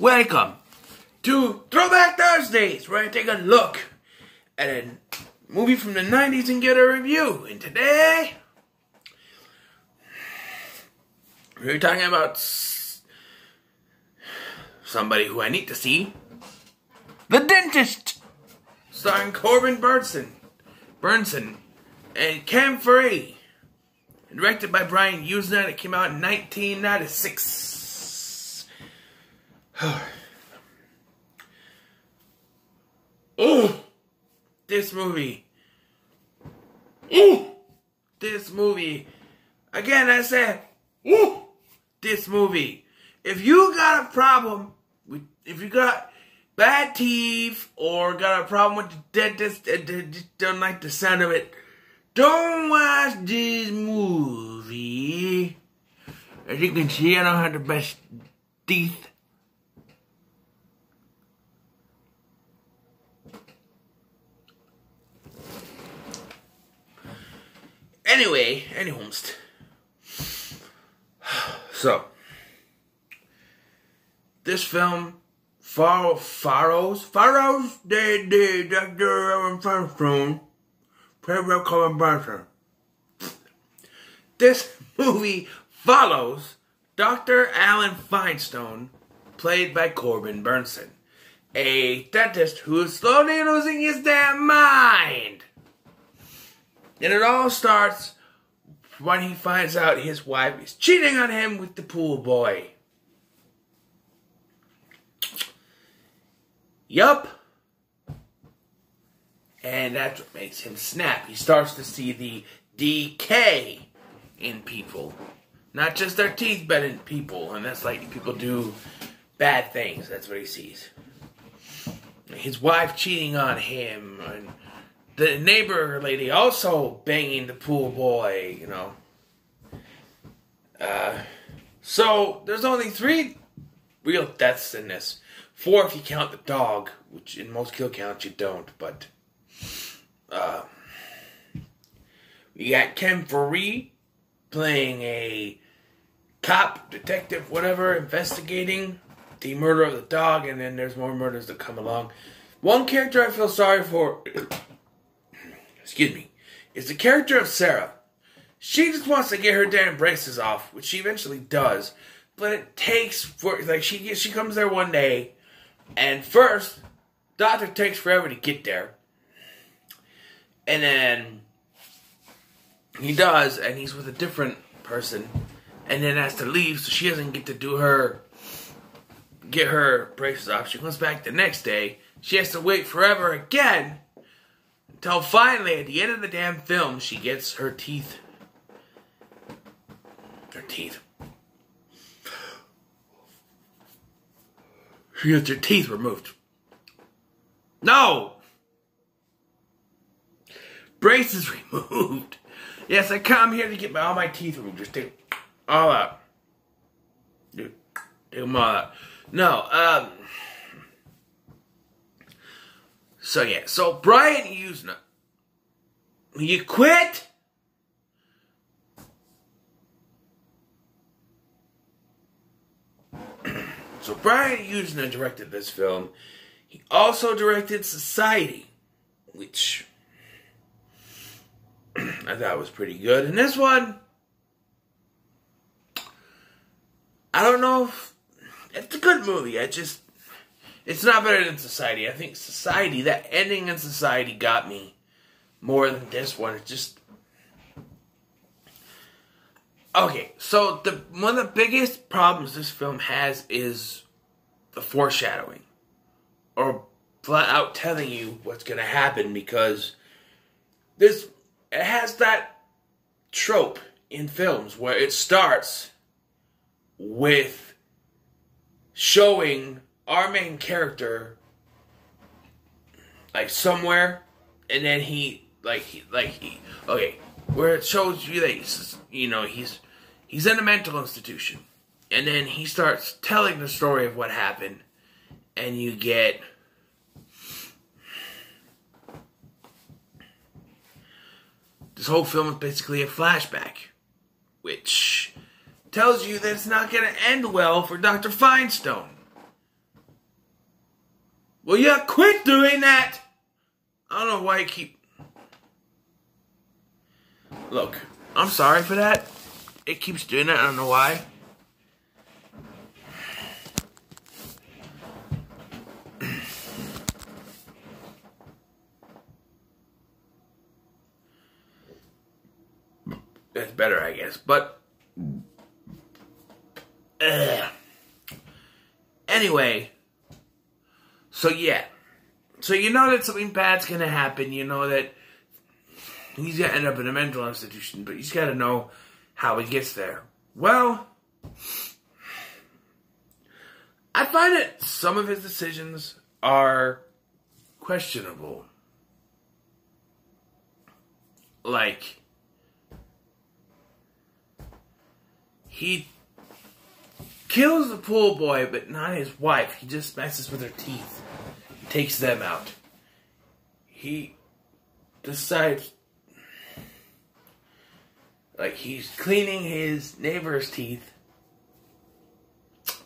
Welcome to Throwback Thursdays, where I take a look at a movie from the 90s and get a review. And today, we're talking about somebody who I need to see. The Dentist, starring Corbin Bernsen and Ken Foree. And directed by Brian Yuzna, and it came out in 1996. Oh, this movie. This movie. Again, I said, this movie. If you got a problem if you got bad teeth or got a problem with the dentist and just don't like the sound of it, don't watch this movie. As you can see, I don't have the best teeth. Anyway, so this film follows the Dr. Alan Feinstein, President Corbin Bernsen. This movie follows Dr. Alan Feinstein, played by Corbin Bernsen, a dentist who is slowly losing his damn mind. And it all starts when he finds out his wife is cheating on him with the pool boy. Yup. And that's what makes him snap. He starts to see the decay in people. Not just their teeth, but in people. And that's like people do bad things. That's what he sees. His wife cheating on him. And the neighbor lady also banging the pool boy, you know. So, there's only 3 real deaths in this. 4 if you count the dog, which in most kill counts you don't, but we got Ken Foree playing a cop, detective, whatever, investigating the murder of the dog, and then there's more murders that come along. One character I feel sorry for, is the character of Sarah. She just wants to get her damn braces off, which she eventually does, but it takes for, like, she comes there one day, and first, doctor takes forever to get there. And then he does, and he's with a different person, and then has to leave, so she doesn't get to get her braces off. She comes back the next day. She has to wait forever again, until finally, at the end of the damn film, she gets her teeth. She gets her teeth removed. No! Braces removed. Yes, I come here to get all my teeth removed. Just take them all out. Dude, take them all out. No, so yeah, so Brian Yuzna. You quit? So Brian Yuzna directed this film. He also directed Society, which I thought was pretty good. And this one, I don't know if it's a good movie. It's not better than Society. I think Society, that ending in Society got me more than this one. It's just... Okay, so one of the biggest problems this film has is the foreshadowing. Or flat out telling you what's going to happen, because it has that trope in films where it starts with showing our main character like somewhere, and then where it shows you that he's in a mental institution, and then he starts telling the story of what happened, and you get this whole film is basically a flashback, which tells you that it's not going to end well for Dr. Feinstein. Well, yeah, quit doing that. I don't know why you keep... Look, I'm sorry for that. It keeps doing that. I don't know why. That's better, I guess. But... Anyway. So, yeah. So, you know that something bad's going to happen. You know that he's going to end up in a mental institution. But you just got to know how he gets there. Well, I find that some of his decisions are questionable. Like, he kills the pool boy, but not his wife. He just messes with her teeth. Takes them out. He decides, like, he's cleaning his neighbor's teeth.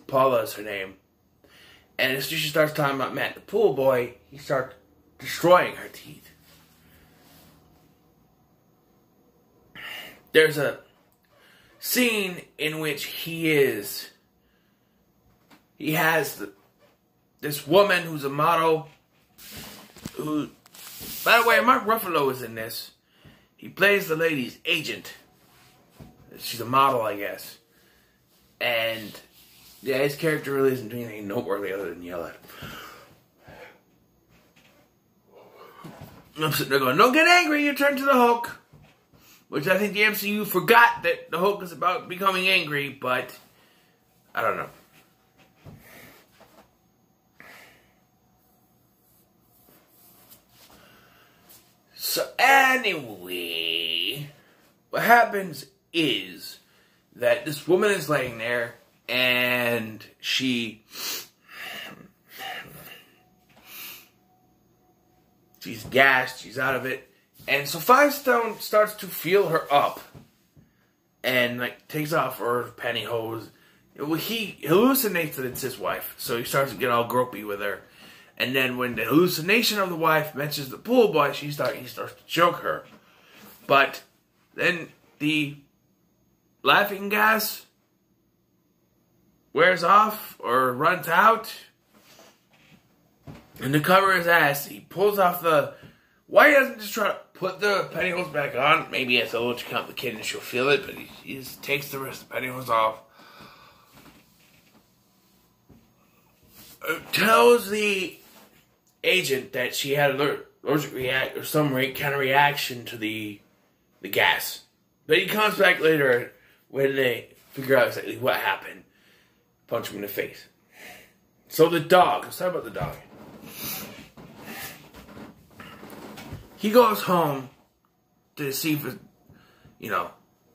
Paula is her name. And as soon as she starts talking about Matt the pool boy, he starts destroying her teeth. There's a scene in which he has this woman who's a model, who, by the way, Mark Ruffalo is in this. He plays the lady's agent. She's a model, I guess. And, yeah, his character really isn't doing anything noteworthy other than yell at him. I'm sitting there going, don't get angry, you turn to the Hulk. Which I think the MCU forgot that the Hulk is about becoming angry, but I don't know. So anyway, what happens is that this woman is laying there and she's gassed, she's out of it. And so Firestone starts to feel her up and like takes off her pantyhose. Well, he hallucinates that it's his wife, so he starts to get all gropey with her. And then when the hallucination of the wife mentions the pool boy, he starts to choke her. But then the laughing gas wears off or runs out. And to cover his ass, he pulls off the... Why he doesn't just try to put the pantyhose back on? Maybe it's a little too complicated and she'll feel it, but he just takes the rest of the pantyhose off. Tells the agent that she had an allergic react or some kind of reaction to the gas. But he comes back later when they figure out exactly what happened. Punch him in the face. So the dog. Let's talk about the dog. He goes home to see his,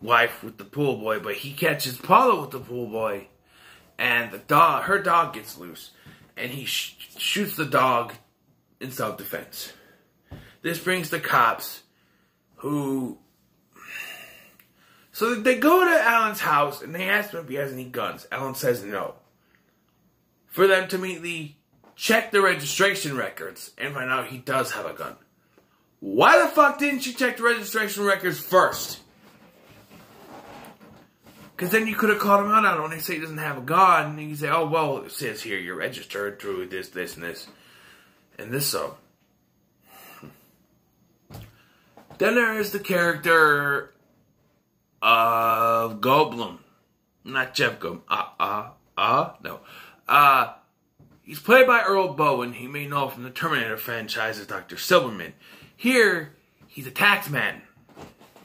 wife with the pool boy, but he catches Paula with the pool boy, and her dog gets loose, and he shoots the dog in self-defense. This brings the cops, so they go to Alan's house, and they ask him if he has any guns. Alan says no. For them to immediately check the registration records and find out he does have a gun. Why the fuck didn't you check the registration records first? Because then you could have called him out on it when they say he doesn't have a gun. And you can say, oh, well, it says here you're registered through this, and this. And this so. Then there is the character of Goldblum. Not Jeff Goldblum. No. He's played by Earl Bowen. He may know from the Terminator franchise as Dr. Silverman. Here, he's a tax man,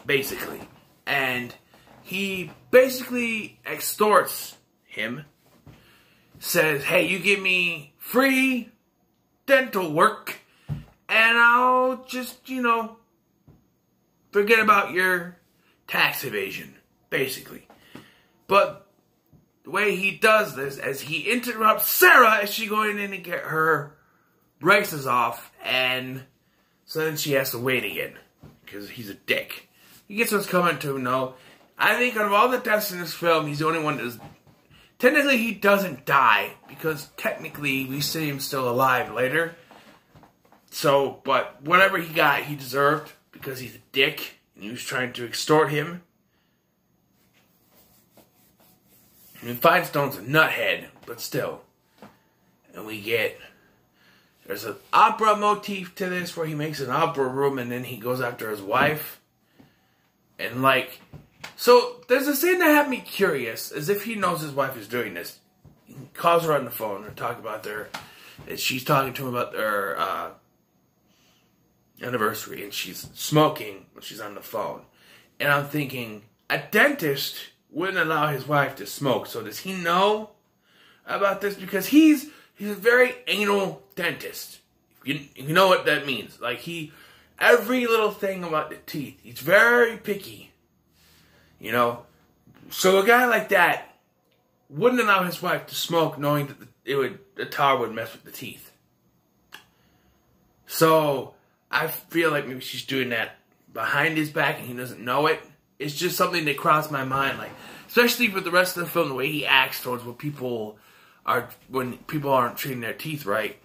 basically. And he basically extorts him. Says, hey, you give me free dental work, and I'll just, forget about your tax evasion, basically. But the way he does this is he interrupts Sarah as she's going in to get her braces off, and so then she has to wait again, because he's a dick. He gets what's coming to him, no. I think out of all the deaths in this film, he's the only one that technically he doesn't die, because technically we see him still alive later. So, but whatever he got, he deserved, because he's a dick, and he was trying to extort him. I mean, Finestone's a nuthead, but still. And we get... There's an opera motif to this, where he makes an opera room, and then he goes after his wife. And, like... So, there's a scene that had me curious, as if he knows his wife is doing this. He calls her on the phone and talk about their... And she's talking to him about their, anniversary, and she's smoking when she's on the phone. And I'm thinking, a dentist wouldn't allow his wife to smoke, so does he know about this? Because he's a very anal dentist. You know what that means. Like, every little thing about the teeth, he's very picky. You know? So a guy like that wouldn't allow his wife to smoke, knowing that the tar would mess with the teeth. So I feel like maybe she's doing that behind his back and he doesn't know it. It's just something that crossed my mind, like, especially with the rest of the film, the way he acts towards when people aren't treating their teeth right.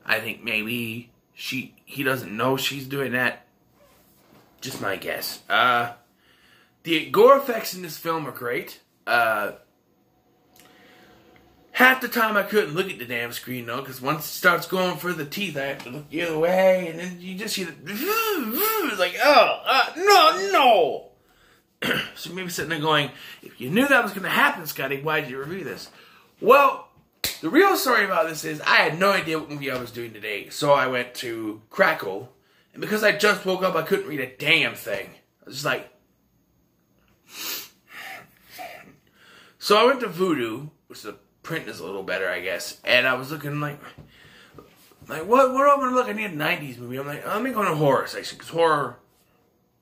I think maybe he doesn't know she's doing that. Just my guess. The gore effects in this film are great. Half the time I couldn't look at the damn screen, though, because once it starts going for the teeth, I have to look the other way, and then you just see the... It's like, no! So maybe sitting there going, if you knew that was going to happen, Scotty, why did you review this? Well, the real story about this is I had no idea what movie I was doing today, so I went to Crackle, and because I just woke up, I couldn't read a damn thing. I was just like... So I went to Vudu, which the print is a little better, I guess, and I was looking like what am I going to look? I need a 90s movie. I'm like, let me go to horror section, because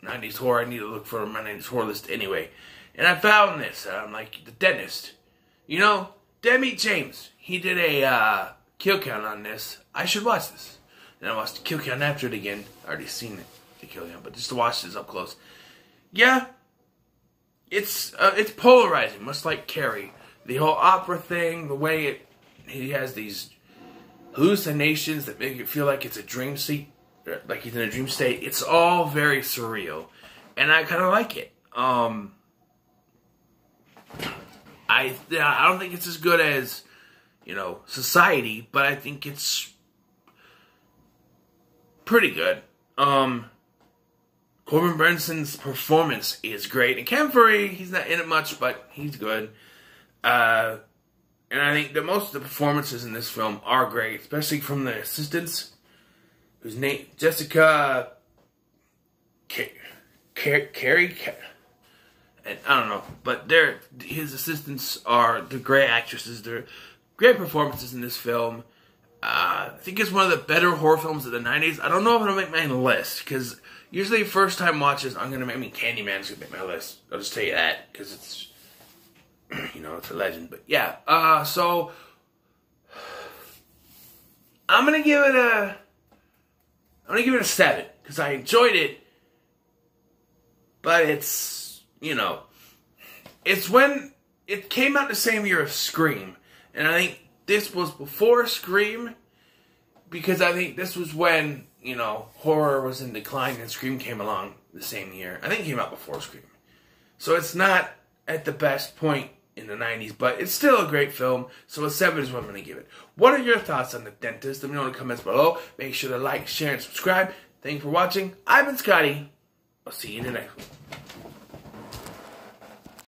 90s horror, I need to look for my 90s horror list anyway. And I found this, I'm like, The Dentist. You know, Demi James, he did a kill count on this. I should watch this. And I watched the kill count after it again. I already seen it, the kill count, but just to watch this up close. Yeah, it's polarizing, much like Carrie. The whole opera thing, the way he has these hallucinations that make it feel like it's a dream state, like he's in a dream state. It's all very surreal, and I kind of like it. I don't think it's as good as, Society, but I think it's pretty good. Corbin Bernsen's performance is great, and Ken Furry, he's not in it much, but he's good. And I think that most of the performances in this film are great, especially from the assistants, whose name, Jessica Carey, and I don't know, but his assistants are the great actresses. They're great performances in this film. I think it's one of the better horror films of the 90s. I don't know if it'll make my list, because usually first time watches, Candyman's gonna make my list. I'll just tell you that, because it's, it's a legend. But yeah, so I'm gonna give it a 7, because I enjoyed it, but it's when it came out the same year as Scream, and I think this was before Scream, because I think this was when horror was in decline and Scream came along the same year. I think it came out before Scream, so it's not at the best point in the 90s, but it's still a great film, so a 7 is what I'm going to give it. What are your thoughts on The Dentist? Let me know in the comments below. Make sure to like, share, and subscribe. Thank you for watching. I've been Scotty. I'll see you in the next one.